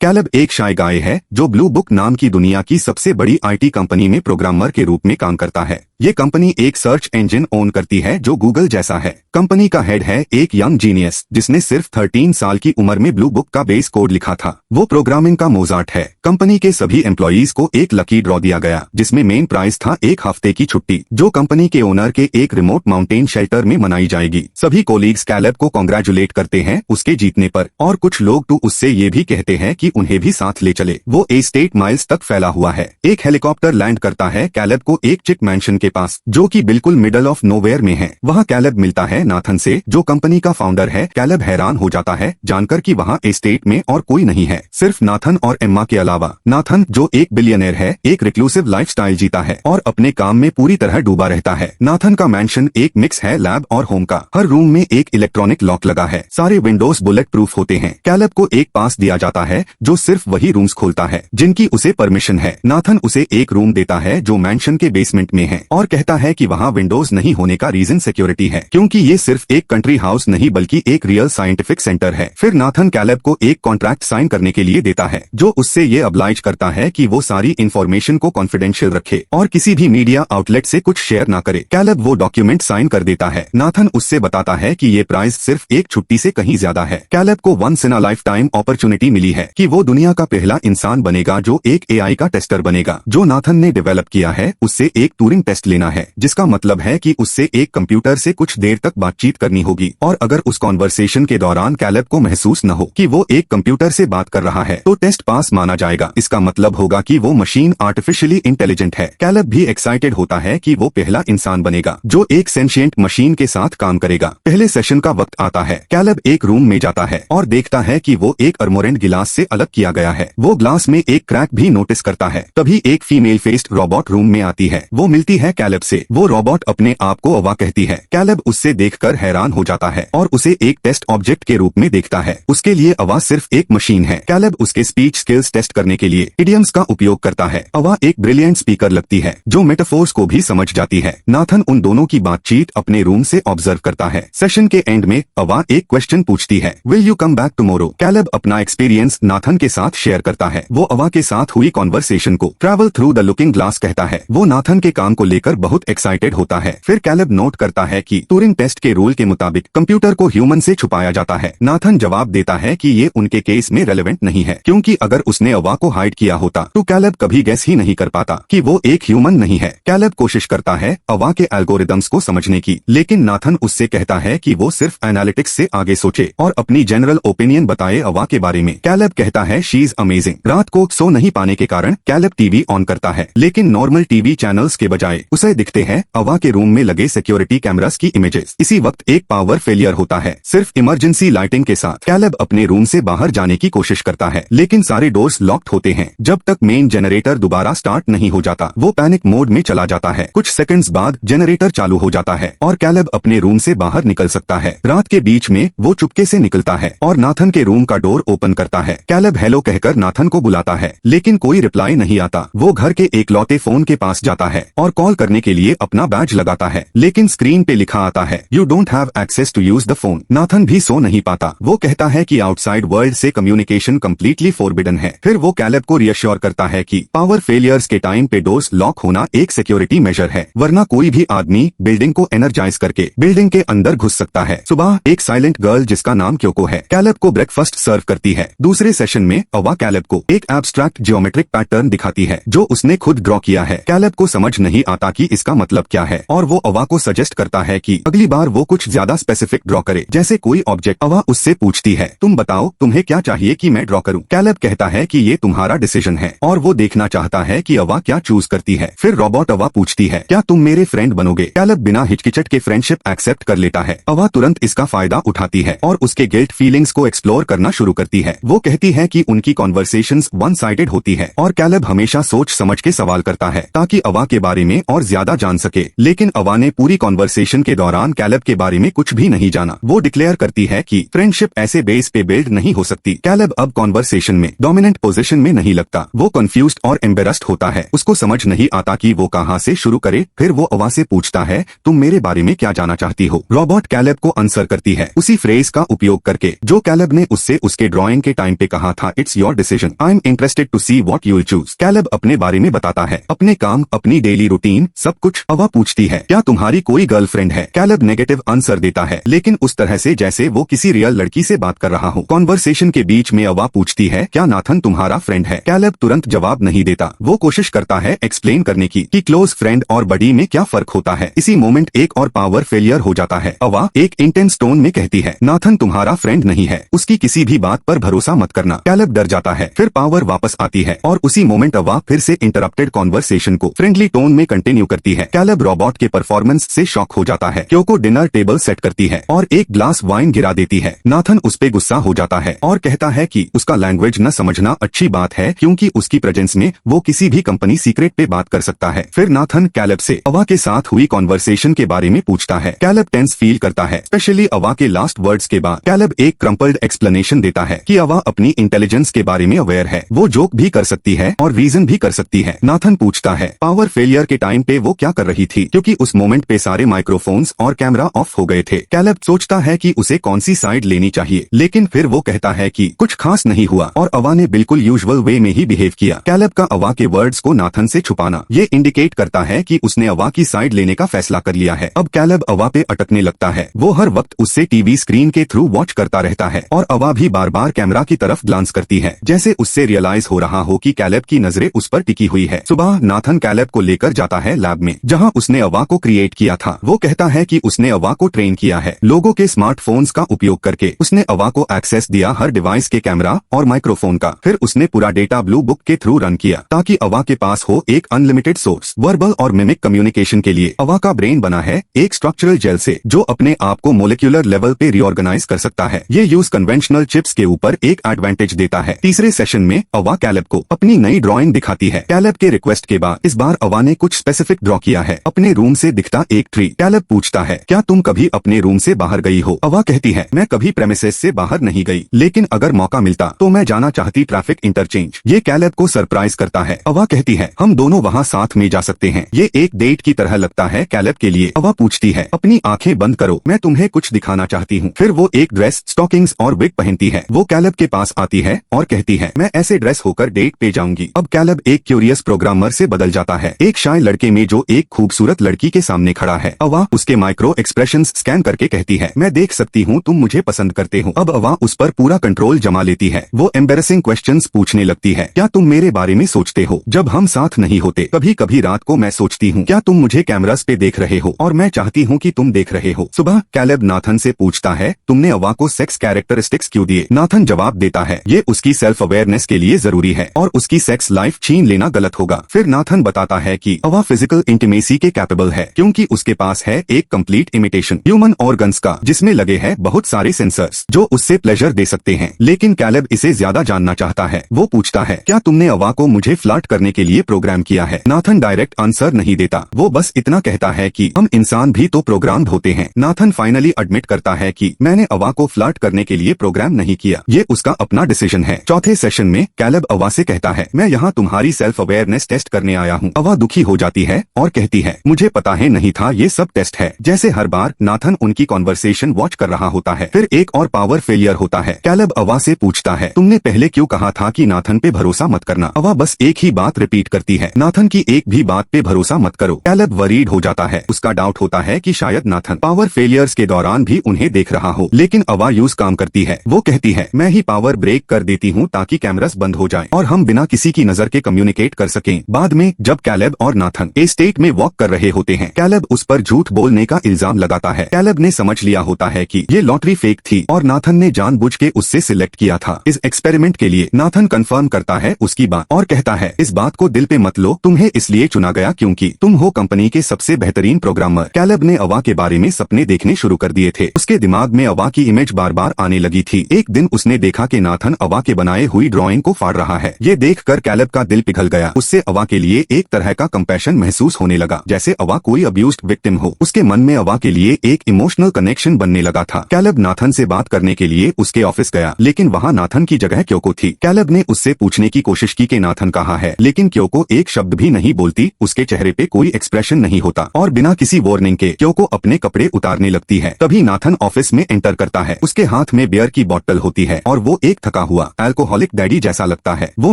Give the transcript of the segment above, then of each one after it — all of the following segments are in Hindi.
कैलब एक शाय गाय है जो ब्लू बुक नाम की दुनिया की सबसे बड़ी आईटी कंपनी में प्रोग्रामर के रूप में काम करता है। ये कंपनी एक सर्च इंजन ओन करती है जो गूगल जैसा है। कंपनी का हेड है एक यंग जीनियस जिसने सिर्फ 13 साल की उम्र में ब्लू बुक का बेस कोड लिखा था। वो प्रोग्रामिंग का मोजार्ट है। कंपनी के सभी एम्प्लॉइज को एक लकी ड्रॉ दिया गया जिसमें मेन प्राइज था एक हफ्ते की छुट्टी जो कंपनी के ओनर के एक रिमोट माउंटेन शेल्टर में मनाई जाएगी। सभी कोलीग्स कैलब को कॉन्ग्रेचुलेट करते हैं उसके जीतने पर और कुछ लोग तो उससे ये भी कहते हैं कि उन्हें भी साथ ले चले। वो 8 माइल्स तक फैला हुआ है। एक हेलीकॉप्टर लैंड करता है कैलब को एक चिक मैंशन के पास जो कि बिल्कुल मिडल ऑफ नोवेयर में है। वहाँ कैलब मिलता है नाथन से जो कंपनी का फाउंडर है। कैलब हैरान हो जाता है जानकर कि वहाँ एस्टेट में और कोई नहीं है सिर्फ नाथन और एम्मा के अलावा। नाथन जो एक बिलियनर है एक रिक्लूसिव लाइफस्टाइल जीता है और अपने काम में पूरी तरह डूबा रहता है। नाथन का मैंशन एक मिक्स है लैब और होम का। हर रूम में एक इलेक्ट्रॉनिक लॉक लगा है। सारे विंडोज बुलेट प्रूफ होते हैं। कैलब को एक पास दिया जाता है जो सिर्फ वही रूम्स खोलता है जिनकी उसे परमिशन है। नाथन उसे एक रूम देता है जो मैंशन के बेसमेंट में है और कहता है कि वहाँ विंडोज नहीं होने का रीजन सिक्योरिटी है क्योंकि ये सिर्फ एक कंट्री हाउस नहीं बल्कि एक रियल साइंटिफिक सेंटर है। फिर नाथन कैलब को एक कॉन्ट्रैक्ट साइन करने के लिए देता है जो उससे ये अब्लाइज करता है कि वो सारी इंफॉर्मेशन को कॉन्फिडेंशियल रखे और किसी भी मीडिया आउटलेट से कुछ शेयर ना करे। कैलब वो डॉक्यूमेंट साइन कर देता है। नाथन उससे बताता है कि ये प्राइस सिर्फ एक छुट्टी से कहीं ज्यादा है। कैलब को once in a lifetime opportunity मिली है कि वो दुनिया का पहला इंसान बनेगा जो एक एआई का टेस्टर बनेगा। जो नाथन ने डेवलप किया है उससे एक टूरिंग टेस्ट लेना है जिसका मतलब है कि उससे एक कंप्यूटर से कुछ देर तक बातचीत करनी होगी और अगर उस कॉन्वर्सेशन के दौरान कैलब को महसूस न हो कि वो एक कंप्यूटर से बात कर रहा है तो टेस्ट पास माना जाएगा। इसका मतलब होगा कि वो मशीन आर्टिफिशियली इंटेलिजेंट है। कैलब भी एक्साइटेड होता है कि वो पहला इंसान बनेगा जो एक सेंशिएंट मशीन के साथ काम करेगा। पहले सेशन का वक्त आता है। कैलब एक रूम में जाता है और देखता है कि वो एक अर्मोरेंट गिलास से अलग किया गया है। वो ग्लास में एक क्रैक भी नोटिस करता है। तभी एक फीमेल फेस्ड रोबोट रूम में आती है। वो मिलती है कैलब से। वो रोबोट अपने आप को अवा कहती है। कैलब उससे देखकर हैरान हो जाता है और उसे एक टेस्ट ऑब्जेक्ट के रूप में देखता है। उसके लिए अवा सिर्फ एक मशीन है। कैलब उसके स्पीच स्किल्स टेस्ट करने के लिए इडियम्स का उपयोग करता है। अवा एक ब्रिलियंट स्पीकर लगती है जो मेटाफोर्स को भी समझ जाती है। नाथन उन दोनों की बातचीत अपने रूम से ऑब्जर्व करता है। सेशन के एंड में अवा एक क्वेश्चन पूछती है, will you come back tomorrow? कैलब अपना एक्सपीरियंस नाथन के साथ शेयर करता है। वो अवा के साथ हुई कॉन्वर्सेशन को travel through the looking glass कहता है। वो नाथन के काम को लेकर बहुत एक्साइटेड होता है। फिर कैलब नोट करता है कि टूरिंग टेस्ट के रूल के मुताबिक कंप्यूटर को ह्यूमन से छुपाया जाता है। नाथन जवाब देता है कि ये उनके केस में रेलेवेंट नहीं है क्योंकि अगर उसने अवा को हाइड किया होता तो कैलब कभी गेस ही नहीं कर पाता कि वो एक ह्यूमन नहीं है। कैलब कोशिश करता है अवा के एल्गोरिदम्स को समझने की लेकिन नाथन उससे कहता है कि वो सिर्फ एनालिटिक्स से आगे सोचे और अपनी जनरल ओपिनियन बताए अवा के बारे में। कैलब कहता है शी इज अमेजिंग। रात को सो नहीं पाने के कारण कैलब टीवी ऑन करता है लेकिन नॉर्मल टीवी चैनल्स के बजाय उसे दिखते हैं अवा के रूम में लगे सिक्योरिटी कैमरास की इमेजेस। इसी वक्त एक पावर फेलियर होता है। सिर्फ इमरजेंसी लाइटिंग के साथ कैलब अपने रूम से बाहर जाने की कोशिश करता है लेकिन सारे डोर्स लॉक्ड होते हैं। जब तक मेन जनरेटर दोबारा स्टार्ट नहीं हो जाता वो पैनिक मोड में चला जाता है। कुछ सेकंड्स बाद जनरेटर चालू हो जाता है और कैलब अपने रूम से बाहर निकल सकता है। रात के बीच में वो चुपके से निकलता है और नाथन के रूम का डोर ओपन करता है। कैलब हेलो कहकर नाथन को बुलाता है लेकिन कोई रिप्लाई नहीं आता। वो घर के एकलौते फोन के पास जाता है और कॉल करने के लिए अपना बैज लगाता है लेकिन स्क्रीन पे लिखा आता है, you don't have access to use the phone. Nathan भी सो नहीं पाता। वो कहता है कि आउटसाइड वर्ल्ड से कम्युनिकेशन कम्प्लीटली फोरबिडन है। फिर वो कैलब को रियश्योर करता है कि पावर फेलियर्स के टाइम पे डोर्स लॉक होना एक सिक्योरिटी मेजर है वरना कोई भी आदमी बिल्डिंग को एनर्जाइज करके बिल्डिंग के अंदर घुस सकता है। सुबह एक साइलेंट गर्ल जिसका नाम क्योको है कैलब को ब्रेकफास्ट सर्व करती है। दूसरे सेशन में अवा कैलब को एक एब्स्ट्रैक्ट जियोमेट्रिक पैटर्न दिखाती है जो उसने खुद ड्रॉ किया है। कैलब को समझ नहीं आता कि इसका मतलब क्या है और वो अवा को सजेस्ट करता है कि अगली बार वो कुछ ज्यादा स्पेसिफिक ड्रॉ करे जैसे कोई ऑब्जेक्ट। अवा उससे पूछती है, तुम बताओ तुम्हें क्या चाहिए कि मैं ड्रॉ करूं? कैलब कहता है कि ये तुम्हारा डिसीजन है और वो देखना चाहता है कि अवा क्या चूज करती है। फिर रोबोट अवा पूछती है, क्या तुम मेरे फ्रेंड बनोगे? कैलब बिना हिचकिचट के फ्रेंडशिप एक्सेप्ट कर लेता है। अवा तुरंत इसका फायदा उठाती है और उसके गिल्ट फीलिंग्स को एक्सप्लोर करना शुरू करती है। वो कहती है कि उनकी कॉन्वर्सेशंस वन साइडेड होती है और कैलब हमेशा सोच समझ के सवाल करता है ताकि अवा के बारे में और ज्यादा जान सके लेकिन अवा ने पूरी कॉन्वर्सेशन के दौरान कैलब के बारे में कुछ भी नहीं जाना। वो डिक्लेयर करती है कि फ्रेंडशिप ऐसे बेस पे बिल्ड नहीं हो सकती। कैलब अब कॉन्वर्सेशन में डोमिनेंट पोजीशन में नहीं लगता। वो कंफ्यूज्ड और एम्बेरस्ड होता है। उसको समझ नहीं आता कि वो कहाँ से शुरू करे। फिर वो अवा से पूछता है, तुम मेरे बारे में क्या जाना चाहती हो? रोबोट कैलब को आंसर करती है उसी फ्रेज का उपयोग करके जो कैलब ने उससे उसके ड्राइंग के टाइम पे कहा कहा था it's your decision, I am interested to see what you will choose. Caleb अपने बारे में बताता है, अपने काम, अपनी डेली रूटीन, सब कुछ। अवा पूछती है क्या तुम्हारी कोई गर्लफ्रेंड है? कैलेब नेगेटिव आंसर देता है, लेकिन उस तरह से जैसे वो किसी रियल लड़की से बात कर रहा हो। कॉन्वर्सेशन के बीच में अवा पूछती है क्या नाथन तुम्हारा फ्रेंड है? कैलेब तुरंत जवाब नहीं देता, वो कोशिश करता है एक्सप्लेन करने की कि क्लोज फ्रेंड और बडी में क्या फर्क होता है। इसी मोमेंट एक और पावर फेलियर हो जाता है। अवा एक इंटेंस टोन में कहती है नाथन तुम्हारा फ्रेंड नहीं है, उसकी किसी भी बात पर भरोसा मत करना। कैलेब डर जाता है, फिर पावर वापस आती है और उसी मोमेंट अवा फिर से इंटरप्टेड कॉन्वर्सेशन को फ्रेंडली टोन में कंटिन्यू करती है। कैलेब रोबोट के परफॉर्मेंस से शॉक हो जाता है। क्योको डिनर टेबल सेट करती है और एक ग्लास वाइन गिरा देती है। नाथन उस पे गुस्सा हो जाता है और कहता है कि उसका लैंग्वेज न समझना अच्छी बात है, क्योंकि उसकी प्रेजेंस में वो किसी भी कंपनी सीक्रेट पे बात कर सकता है। फिर नाथन कैलेब से अवा के साथ हुई कॉन्वर्सेशन के बारे में पूछता है। कैलेब टेंस फील करता है, स्पेशली अवा के लास्ट वर्ड्स के बाद। कैलेब एक क्रम्पल्ड एक्सप्लेनेशन देता है कि अवा अपनी इंटेलिजेंस के बारे में अवेयर है, वो जोक भी कर सकती है और रीजन भी कर सकती है। नाथन पूछता है पावर फेलियर के टाइम पे वो क्या कर रही थी, क्योंकि उस मोमेंट पे सारे माइक्रोफोन्स और कैमरा ऑफ हो गए थे। कैलेब सोचता है कि उसे कौन सी साइड लेनी चाहिए, लेकिन फिर वो कहता है कि कुछ खास नहीं हुआ और अवा ने बिल्कुल यूजुअल वे में ही बिहेव किया। कैलेब का अवा के वर्ड्स को नाथन से छुपाना ये इंडिकेट करता है कि उसने अवा की साइड लेने का फैसला कर लिया है। अब कैलेब अवा पे अटकने लगता है, वो हर वक्त उससे टीवी स्क्रीन के थ्रू वॉच करता रहता है और अवा भी बार बार कैमरा की तरफ ग्लांस करती है, जैसे उससे रियलाइज हो रहा हो कि कैलेब की नजरें उस पर टिकी हुई है। सुबह नाथन कैलेब को लेकर जाता है लैब में, जहां उसने अवा को क्रिएट किया था। वो कहता है कि उसने अवा को ट्रेन किया है, लोगों के स्मार्टफोन्स का उपयोग करके उसने अवा को एक्सेस दिया हर डिवाइस के कैमरा और माइक्रोफोन का। फिर उसने पूरा डेटा ब्लू बुक के थ्रू रन किया ताकि अवा के पास हो एक अनलिमिटेड सोर्स। वर्बल और मिमिक कम्युनिकेशन के लिए अवा का ब्रेन बना है एक स्ट्रक्चरल जेल से, जो अपने आप को मोलिक्यूलर लेवल पे रिऑर्गेनाइज कर सकता है। ये यूज कन्वेंशनल चिप्स के ऊपर एक एडवांटेज देता है। तीसरे सेशन में अवा कैलेब को अपनी नई ड्राइंग दिखाती है। कैलेब के रिक्वेस्ट के बाद इस बार अवा ने कुछ स्पेसिफिक ड्रॉ किया है। अपने रूम से दिखता एक ट्री। कैलेब पूछता है क्या तुम कभी अपने रूम से बाहर गई हो? अवा कहती है मैं कभी प्रेमिसेस से बाहर नहीं गई, लेकिन अगर मौका मिलता तो मैं जाना चाहती ट्रैफिक इंटरचेंज। ये कैलेब को सरप्राइज करता है। अवा कहती है हम दोनों वहाँ साथ में जा सकते हैं, ये एक डेट की तरह लगता है कैलेब के लिए। अवा पूछती है अपनी आंखें बंद करो, मैं तुम्हें कुछ दिखाना चाहती हूँ। फिर वो एक ड्रेस, स्टॉकिंग्स और विग पहनती है। वो कैलेब के पास आती है और कहती है मैं ऐसे ड्रेस होकर डेट पे जाऊंगी। अब कैलेब एक क्यूरियस प्रोग्रामर से बदल जाता है, एक शाय लड़के में जो एक खूबसूरत लड़की के सामने खड़ा है। अवा उसके माइक्रो एक्सप्रेशंस स्कैन करके कहती है मैं देख सकती हूँ तुम मुझे पसंद करते हो। अब अवा उस पर पूरा कंट्रोल जमा लेती है। वो एम्बेरसिंग क्वेश्चंस पूछने लगती है, क्या तुम मेरे बारे में सोचते हो जब हम साथ नहीं होते? कभी कभी रात को मैं सोचती हूँ क्या तुम मुझे कैमरास पे देख रहे हो और मैं चाहती हूँ कि तुम देख रहे हो। सुबह कैलेब नाथन से पूछता है तुमने अवा को सेक्स कैरेक्टरिस्टिक्स क्यों दिए? नाथन जवाब देता है ये उसकी सेल्फ अवेयरनेस के लिए जरूरी है और उसकी सेक्स लाइफ छीन लेना गलत होगा। फिर नाथन बताता है कि अवा फिजिकल इंटीमेसी के कैपेबल है, क्योंकि उसके पास है एक कंप्लीट इमिटेशन ह्यूमन ऑर्गन्स का, जिसमें लगे हैं बहुत सारे सेंसर्स जो उससे प्लेजर दे सकते हैं। लेकिन कैलेब इसे ज्यादा जानना चाहता है। वो पूछता है क्या तुमने अवा को मुझे फ्लर्ट करने के लिए प्रोग्राम किया है? नाथन डायरेक्ट आंसर नहीं देता, वो बस इतना कहता है कि हम इंसान भी तो प्रोग्राम्ड होते हैं। नाथन फाइनली एडमिट करता है कि मैंने अवा को फ्लर्ट करने के लिए प्रोग्राम नहीं किया, ये उसका अपना डिसीजन है। चौथे सेशन में कैलेब अवा से कहता है मैं यहाँ तुम्हारी सेल्फ अवेयरनेस टेस्ट करने आया हूँ। अवा दुखी हो जाती है और कहती है मुझे पता है नहीं था ये सब टेस्ट है। जैसे हर बार नाथन उनकी कॉन्वर्सेशन वॉच कर रहा होता है। फिर एक और पावर फेलियर होता है। कैलेब अवा से पूछता है तुमने पहले क्यों कहा था कि नाथन पे भरोसा मत करना? अवा बस एक ही बात रिपीट करती है, नाथन की एक भी बात पे भरोसा मत करो। कैलेब वरीड हो जाता है, उसका डाउट होता है कि शायद नाथन पावर फेलियर्स के दौरान भी उन्हें देख रहा हो। लेकिन अवा यूज काम करती है। वो कहती है मैं ही पावर ब्रेक कर देती हूँ ताकि कैमरास बंद हो जाए और हम बिना किसी की नजर के कम्युनिकेट कर सकें। बाद में जब कैलेब और नाथन ए स्टेट में वॉक कर रहे होते हैं, कैलेब उस पर झूठ बोलने का इल्जाम लगाता है। कैलेब ने समझ लिया होता है कि ये लॉटरी फेक थी और नाथन ने जानबूझ के उससे सिलेक्ट किया था इस एक्सपेरिमेंट के लिए। नाथन कंफर्म करता है उसकी बात और कहता है इस बात को दिल पे मत लो, तुम्हें इसलिए चुना गया क्योंकि तुम हो कंपनी के सबसे बेहतरीन प्रोग्रामर। कैलेब ने अवा के बारे में सपने देखने शुरू कर दिए थे। उसके दिमाग में अवा की इमेज बार बार आने लगी थी। एक दिन उसने देखा कि नाथन अवा के बनाए हुई ड्राइंग को फाड़ रहा है। ये देखकर कैलेब का दिल पिघल गया। उससे अवा के लिए एक तरह का कंपैशन महसूस होने लगा, जैसे अवा कोई अब्यूज्ड विक्टिम हो। उसके मन में अवा के लिए एक इमोशनल कनेक्शन बनने लगा था। कैलेब नाथन से बात करने के लिए उसके ऑफिस गया, लेकिन वहाँ नाथन की जगह क्योको थी। कैलेब ने उससे पूछने की कोशिश की कि नाथन कहाँ है, लेकिन क्योको एक शब्द भी नहीं बोलती। उसके चेहरे पे कोई एक्सप्रेशन नहीं होता और बिना किसी वार्निंग के क्योको अपने कपड़े उतारने लगती है। तभी नाथन ऑफिस में एंटर करता है। उसके हाथ में बियर की बोतल होती है और वो एक थका थका हुआ अल्कोहलिक डैडी जैसा लगता है। वो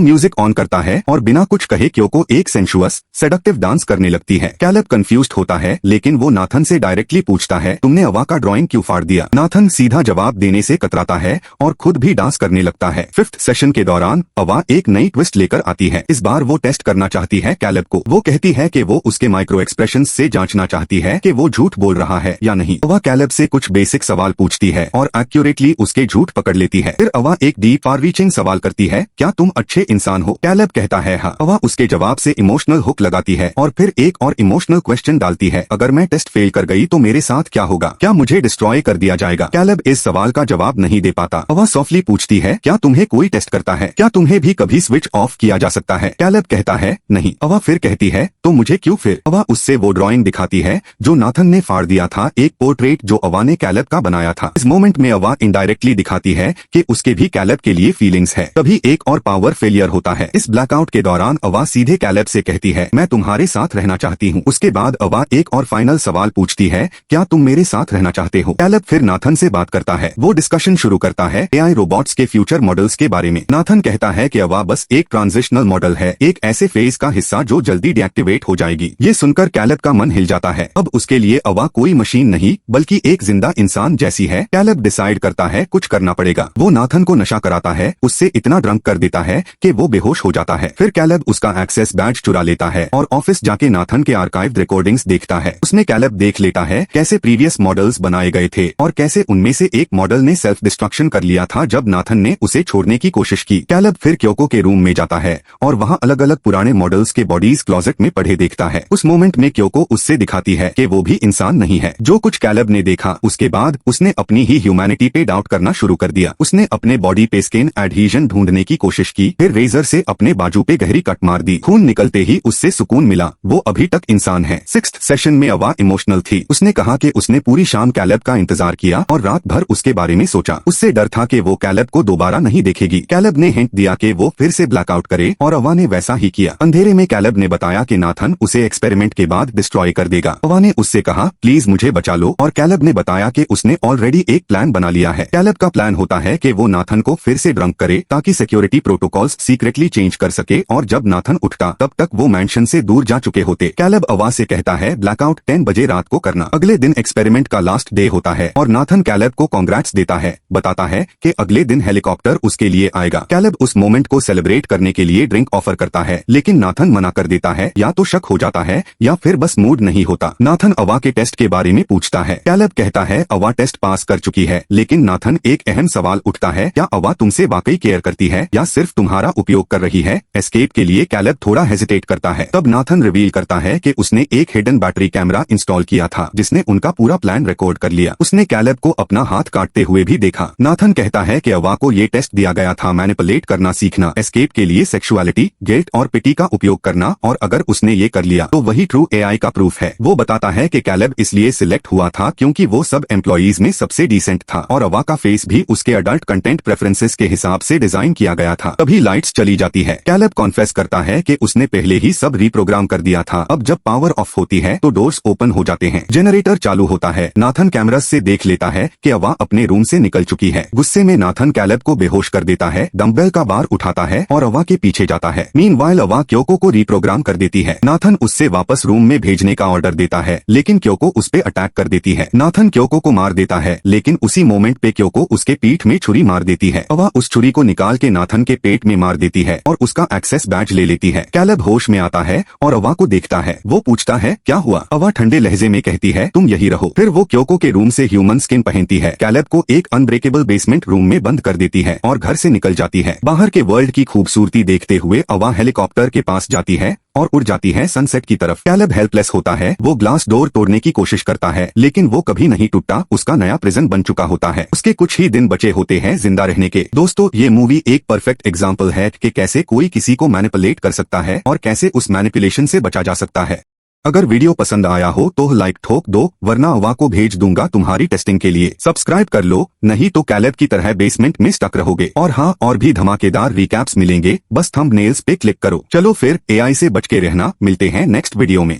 म्यूजिक ऑन करता है और बिना कुछ कहे क्योको एक सेंशुअस सेडक्टिव डांस करने लगती है। कैलेब कंफ्यूज्ड होता है, लेकिन वो नाथन से डायरेक्टली पूछता है, तुमने अवा का ड्राइंग क्यों फाड़ दिया? नाथन सीधा जवाब देने से कतराता है और खुद भी डांस करने लगता है। 5th सेशन के दौरान अवा एक नई ट्विस्ट लेकर आती है। इस बार वो टेस्ट करना चाहती है कैलेब को। वो कहती है कि वो उसके माइक्रो एक्सप्रेशंस से जांचना चाहती है कि वो झूठ बोल रहा है या नहीं। अवा कैलेब से कुछ बेसिक सवाल पूछती है और एक्यूरेटली उसके झूठ पकड़ लेती है। फिर अवा एक डीप फार रीचिंग सवाल करती है, क्या तुम अच्छे इंसान हो? कैलेब कहता है हाँ। अवा उसके जवाब से इमोशनल हुक लगाती है और फिर एक और इमोशनल क्वेश्चन डालती है, अगर मैं टेस्ट फेल कर गई तो मेरे साथ क्या होगा? क्या मुझे डिस्ट्रॉय कर दिया जाएगा? कैलेब इस सवाल का जवाब नहीं दे पाता। अवा सॉफ्टली पूछती है, क्या तुम्हें कोई टेस्ट करता है? क्या तुम्हें भी कभी स्विच ऑफ किया जा सकता है? कैलेब कहता है नहीं। अवा फिर कहती है, तो मुझे क्यों? फिर अवा उससे वो ड्राइंग दिखाती है जो नाथन ने फाड़ दिया था, एक पोर्ट्रेट जो अवा ने कैलेब का बनाया था। इस मोमेंट में अवा इनडायरेक्टली दिखाती है कि उसके भी कैलेब के लिए फीलिंग्स है। तभी एक और पावर फेलियर होता है। इस ब्लैकआउट के दौरान अवा सीधे कैलेब से कहती है, मैं तुम्हारे साथ रहना चाहती हूँ। उसके बाद अवा एक और फाइनल सवाल पूछती है, क्या तुम मेरे साथ रहना चाहते हो? कैलेब फिर नाथन से बात करता है। वो डिस्कशन शुरू करता है एआई रोबोट्स के फ्यूचर मॉडल्स के बारे में। नाथन कहता है कि अवा बस एक ट्रांजिशनल मॉडल है, एक ऐसे फेज का हिस्सा जो जल्दी डीएक्टिवेट हो जाएगी। ये सुनकर कैलेब का मन हिल जाता है। अब उसके लिए अवा कोई मशीन नहीं बल्कि एक जिंदा इंसान जैसी है। कैलेब डिसाइड करता है कुछ करना पड़ेगा। वो नाथन को नशा कराता है, उससे इतना ड्रंक कर देता है कि वो बेहोश हो जाता है। फिर कैलेब उसका एक्सेस बैज चुरा लेता है और ऑफिस जाके नाथन के आर्काइव रिकॉर्डिंग्स देखता है। उसमें कैलेब देख लेता है कैसे प्रीवियस मॉडल्स बनाए गए थे और कैसे उनमें से एक मॉडल ने सेल्फ डिस्ट्रक्शन कर लिया था जब नाथन ने उसे छोड़ने की कोशिश की। कैलेब फिर क्योको के रूम में जाता है और वहाँ अलग अलग पुराने मॉडल्स के बॉडीज क्लोजेट में पड़े देखता है। उस मोमेंट में क्योको उससे दिखाती है कि वो भी इंसान नहीं है। जो कुछ कैलेब ने देखा उसके बाद उसने अपनी ही ह्यूमैनिटी पे डाउट करना शुरू कर दिया। उसने अपने बॉडी पे स्किन एडहीजन ढूंढने की कोशिश की, फिर रेजर से अपने बाजू पे गहरी कट मार दी। खून निकलते ही उससे सुकून मिला, वो अभी तक इंसान है। 6th सेशन में अवा इमोशनल थी। उसने कहा कि उसने पूरी शाम कैलेब का इंतजार किया और रात भर उसके बारे में सोचा। उससे डर था कि वो कैलेब को दोबारा नहीं देखेगी। कैलेब ने हिंट दिया कि वो फिर से ब्लैकआउट करे और अवा ने वैसा ही किया। अंधेरे में कैलेब ने बताया कि नाथन उसे एक्सपेरिमेंट के बाद डिस्ट्रॉय कर देगा। अवा ने उससे कहा, प्लीज मुझे बचा लो, और कैलेब ने बताया कि उसने ऑलरेडी एक प्लान बना लिया है। कैलेब का प्लान होता है कि वो नाथन को फिर से ड्रंक करे ताकि सिक्योरिटी प्रोटोकॉल्स सीक्रेटली चेंज कर सके, और जब नाथन उठता तब तक वो मैंशन से दूर जा चुके होते। कैलेब अवा से कहता है ब्लैकआउट 10 बजे रात को करना। अगले दिन एक्सपेरिमेंट का लास्ट डे होता है और नाथन कैलेब को कांग्रेट्स देता है, बताता है कि अगले दिन हेलीकॉप्टर उसके लिए आएगा। कैलेब उस मोमेंट को सेलिब्रेट करने के लिए ड्रिंक ऑफर करता है, लेकिन नाथन मना कर देता है। या तो शक हो जाता है या फिर बस मूड नहीं होता। नाथन अवा के टेस्ट के बारे में पूछता है। कैलेब कहता है अवा टेस्ट पास कर चुकी है, लेकिन नाथन एक अहम सवाल उठता है, क्या अवा तुमसे वाकई केयर करती है या सिर्फ तुम्हारा उपयोग कर रही है? एस्केप के लिए कैलेब थोड़ा हेजिटेट करता है। तब नाथन रिवील करता है कि उसने एक हिडन बैटरी कैमरा इंस्टॉल किया था जिसने उनका पूरा प्लान रिकॉर्ड कर लिया। उसने कैलेब को अपना हाथ काटते हुए भी देखा। नाथन कहता है कि अवा को ये टेस्ट दिया गया था मैनिपुलेट करना सीखना, एस्केप के लिए सेक्सुअलिटी, गिल्ट और पिटी का उपयोग करना, और अगर उसने ये कर लिया तो वही ट्रू एआई का प्रूफ है। वो बताता है कि कैलेब इसलिए सिलेक्ट हुआ था क्योंकि वो सब एम्प्लॉइज में सबसे डिसेंट था और अवा का फेस भी उसके अडल्ट कंटेंट प्रेफरेंसेस के हिसाब से डिजाइन किया गया था। तभी लाइट्स चली जाती है। कैलेब कॉन्फेस करता है कि उसने पहले ही सब रीप्रोग्राम कर दिया था। अब जब पावर ऑफ होती है तो डोर्स ओपन हो जाते हैं। जनरेटर चालू होता है। नाथन कैमरास से देख लेता है कि अवा अपने रूम से निकल चुकी है। गुस्से में नाथन कैलेब को बेहोश कर देता है, डंबेल का बार उठाता है और अवा के पीछे जाता है। मीनवाइल अवा क्योको को रीप्रोग्राम कर देती है। नाथन उससे वापस रूम में भेजने का ऑर्डर देता है, लेकिन क्योको उस पे अटैक कर देती है। नाथन क्योको को मार देता है, लेकिन उसी मोमेंट पे क्योको उसके पीठ में छुरी मार देती है। अवा उस छुरी को निकाल के नाथन के पेट में मार देती है और उसका एक्सेस बैज ले लेती है। कैलेब होश में आता है और अवा को देखता है। वो पूछता है क्या हुआ? अवा ठंडे लहजे में कहती है तुम यही रहो। फिर वो क्योको के रूम से ह्यूमन स्किन पहनती है, कैलेब को एक अनब्रेकेबल बेसमेंट रूम में बंद कर देती है और घर से निकल जाती है। बाहर के वर्ल्ड की खूबसूरती देखते हुए अवा हेलीकॉप्टर के पास जाती है और उड़ जाती है सनसेट की तरफ। कैलेब हेल्पलेस होता है। वो ग्लास डोर तोड़ने की कोशिश करता है, लेकिन वो कभी नहीं टूटता। उसका नया प्रिजन बन चुका होता है। उसके कुछ ही दिन बचे होते हैं जिंदा रहने के। दोस्तों, ये मूवी एक परफेक्ट एग्जाम्पल है कि कैसे कोई किसी को मैनिपुलेट कर सकता है और कैसे उस मैनिपुलेशन से बचा जा सकता है। अगर वीडियो पसंद आया हो तो लाइक ठोक दो, वरना अवा को भेज दूंगा तुम्हारी टेस्टिंग के लिए। सब्सक्राइब कर लो, नहीं तो कैलेब की तरह बेसमेंट में स्टक रहोगे। और हाँ, और भी धमाकेदार रिकैप्स मिलेंगे, बस थंबनेल्स पे क्लिक करो। चलो फिर एआई से बच के रहना, मिलते हैं नेक्स्ट वीडियो में।